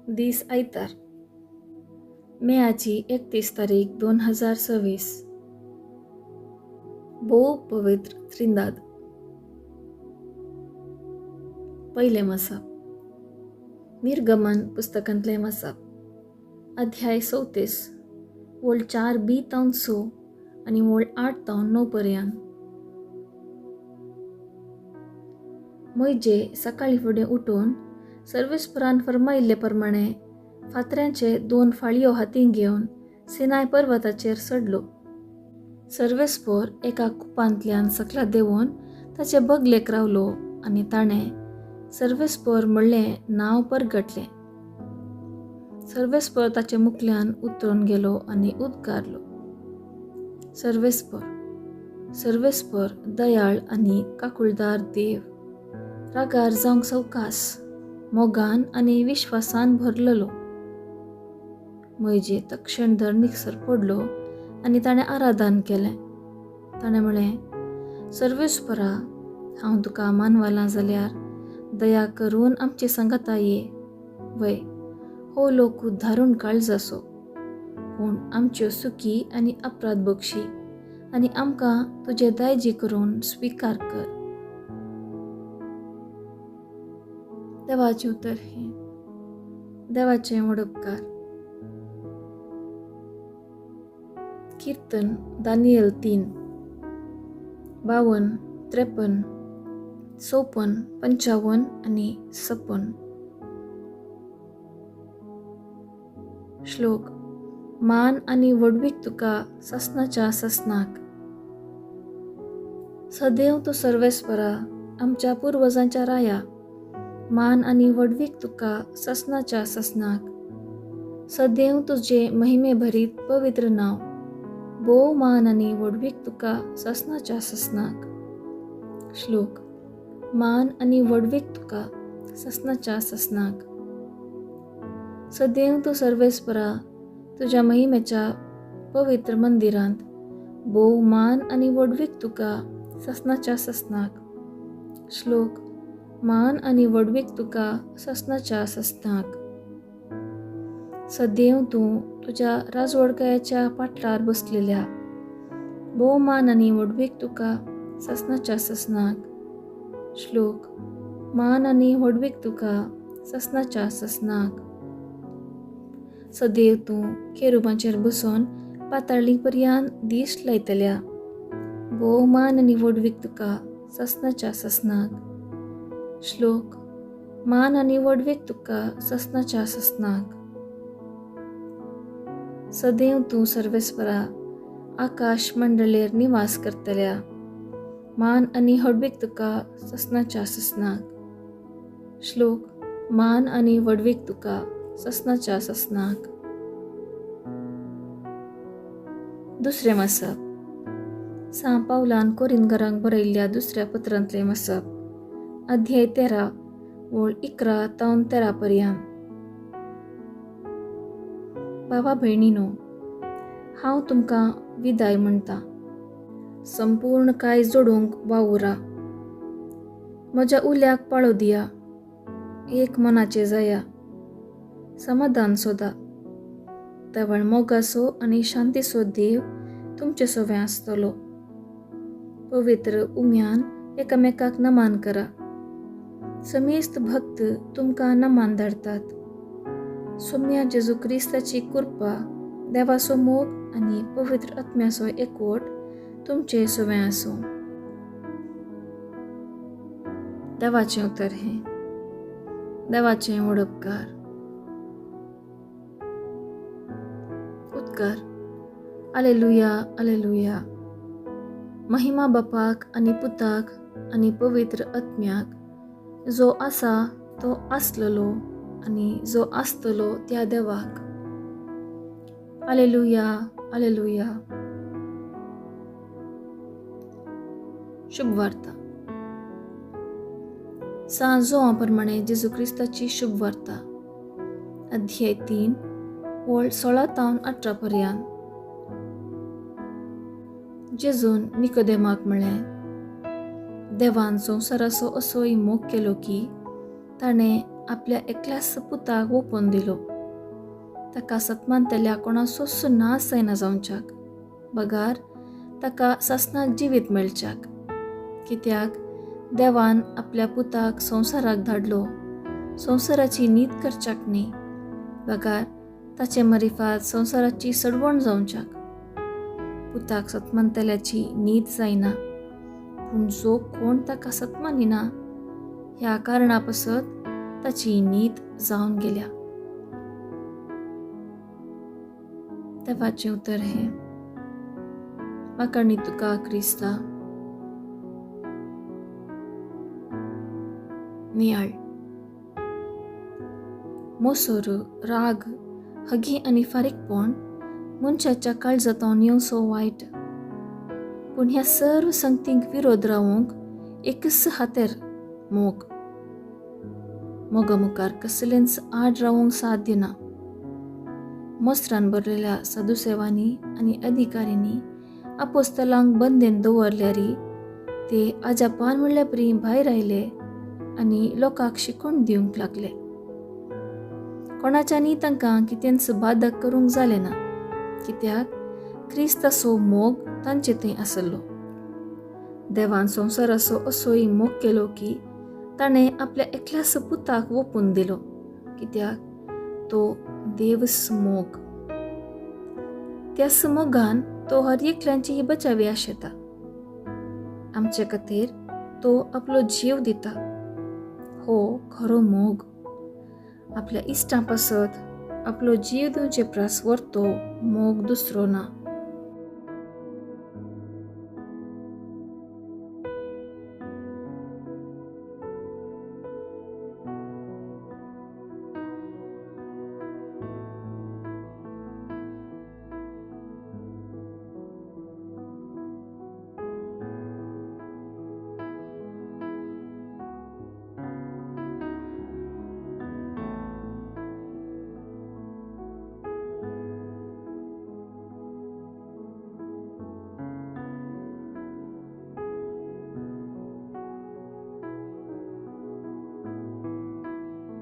दीस आयतार मेयाची 31 तारीख 2026. भोव पवित्र त्रिंदाद. पहिले मसाप निर्गमन पुस्तकांतले मसाप अध्याय 34 वोळ 4b तावन 6 आनी वोळ 8 तावन 9 पर्यंत. मोइजे सकाळी फुडें उठून सर्वेस्परान फर्मायिल्ले प्रमाणे फातऱ्यांचे 2 फाळयो हातीन घेवन सिनाय पर्वताचेर चडलो. सर्वेस्पर एका कुपांतल्यान सकला देंवून ताचे बगलेक रावलो आनी ताणें सर्वेस्पर म्हणलें नांव परगटलें. सर्वेस्पर ताचे मुखल्यान उतरून गेलो आनी उद्गारलो, सर्वेस्पर दयाळ आनी काकुळदार देव, रागार जावंक सवकास, मोगान आनी विश्वासान भरलेलो. मोइजे तक्षण धरणीकसर पडलो आनी ताणें आराधन केलें. ताणें म्हळें, सर्वेस्परा, हांव तुका मानवालां जाल्यार दया करून आमचे संगता ये. वय, हो लोक उद्धारून काळजाचो, पूण आमच्यो चुकी आनी अपराध बक्षी आनी आमकां तुजे दायजी करून स्विकार कर. देवाचें उतर हें. देवाचें व्हड उपकार. कीर्तन दानियल 3 52, 53, 54, 55 आनी 56. श्लोक. मान आनी वडवीक तुका ससनाच्या ससनाक. सदैव तूं सर्वेस्परा, आमच्या पुर्वजांच्या राया, मान आनी वडवीक तुका ससनाच्या ससनाक. सदैव तुजे महिमे भरीत पवित्र नांव. भोव मान आनी वडवीक तुका ससनाच्या ससनाक. श्लोक. मान आनी वडवीक तुका ससनाच्या ससनाक. सदैव तूं सर्वेस्परा, तुज्या महिमेच्या पवित्र मंदिरांत, भोव मान आनी वडवीक तुका ससनाच्या ससनाक. श्लोक. मान आनी वडवीक तुका ससनाच्या ससनाक. सदैव तूं तुज्या राजवडकायाच्या पाटलार बसलेल्या, भोव मान आनी वडवीक तुका ससनाच्या ससनाक. श्लोक. मान आनी वडवीक तुका ससनाच्या ससनाक. सदैव तूं केरुबांचेर बसून पाताळी पर्यंत दिश्ट लायतल्या, भोव मान आनी वडवीक तुका ससनाच्या ससनाक. श्लोक. मान आनी वडवीक तुका ससनाच्या ससनाक. सदैव तूं सर्वेस्परा, आकाश मंडळेर निवास करतल्या, मान आनी वडवीक तुका ससनाच्या ससनाक. श्लोक. मान आनी वडवीक तुका ससनाच्या ससनाक. दुसरें मसाप. सा पावलान कोरिंथकारांक बरयल्ल्या दुसऱ्या पत्रांतलें मसाप अध्याय 13 वोळ 11 तावन 13 पर्यंत. भावा भयणीनो, हांव तुमकां विदाय म्हणटा. संपूर्ण कायज जोडूंक वावुरा. म्हज्या उल्याक पाळो दिया. एक मनाचे जाया. समाधान सोदा. तवळ मोगाचो आनी शांतीचो देव तुमचे सोबे आसतलो. पवित्र उम्यान एकामेकाक नमान करा. समेस्त भक्त तुमकां नमान धाडटात. सोम्या जेजू क्रिस्ताची कृपा, देवाचो मोग आनी पवित्र आत्म्याचो एकवट तुमचे सोबे आसूं. देवाचें उतर हें. देवाचें व्हड उपकार. उद्गार. आलेलुया, आलेलुया. महिमा बापाक आनी पुताक आनी पवित्र आत्म्याक, जो आसा तो आसलेलो आनी जो आसतलो त्या देवाक. आलेलुया, आलेलुया. शुभ वार्ता. सांजोवा प्रमाणे जेजू क्रिस्ताची शुभ वार्ता अध्याय 3 वोळ 16 तावन 18 पर्यंत. जेजून निकोदेमाक म्हळें, देवान संवसाराचो असोय मोग केलो की ताणें आपल्या एकल्याच पुताक ओपून दिलो. ताका सतमानतेल्या कोणाचोच नास जायना जावच्याक, बगार ताका ससनाक जिवीत मेळच्याक. कित्याक देवान आपल्या पुताक संवसाराक धाडलो, संवसाराची नीत करच्याक न्ही, बगार ताचे मरिफात संवसाराची सडवण जावच्याक. पुताक सतमानतेल्याची नीत जायना, पूण जो कोण ताका सतमानिना ह्या कारणा पासत ताची नीत जावन गेल्या. देवाचें उतर हें: म्हाका आनी तुका क्रिस्ता नियाळ. मोसोर, राग, हगी आनी फारीकपण मनशाच्या काळजांतून येवचो वायट, पूण ह्या सर्व संगतींक विरोध रावूंक एकच हातेर मोग. मोगा मुखार कसलेंच आड रावूंक साध्य ना. मोस्त्रान बरलेल्या साधुसेवांनी आनी अधिकाऱ्यांनी आपोस्तलांक बंदेन दवरल्यारी ते आजापान म्हणल्या परी भायर आयले आनी लोकांक शिकोवन दिवंक लागले. कोणाच्यांनी तांकां कितेंच बादक करूंक जालें ना, कित्याक क्रिस्ताचो मोग तांचे थंय आसलो. देवान संवसाराचो असोय मोग केलो की ताणें आपल्या एकल्याच पुताक ओपून दिलो, कित्याक तो देवच मोग. त्याच मोगान तो हर एकल्यांची बचावी आशेता. आमचे खातीर तो आपलो जीव दिता. हो खरो मोग. आपल्या इश्टां पासत आपलो जीव दिवचे प्रास व्हरतो मोग दुसरो ना.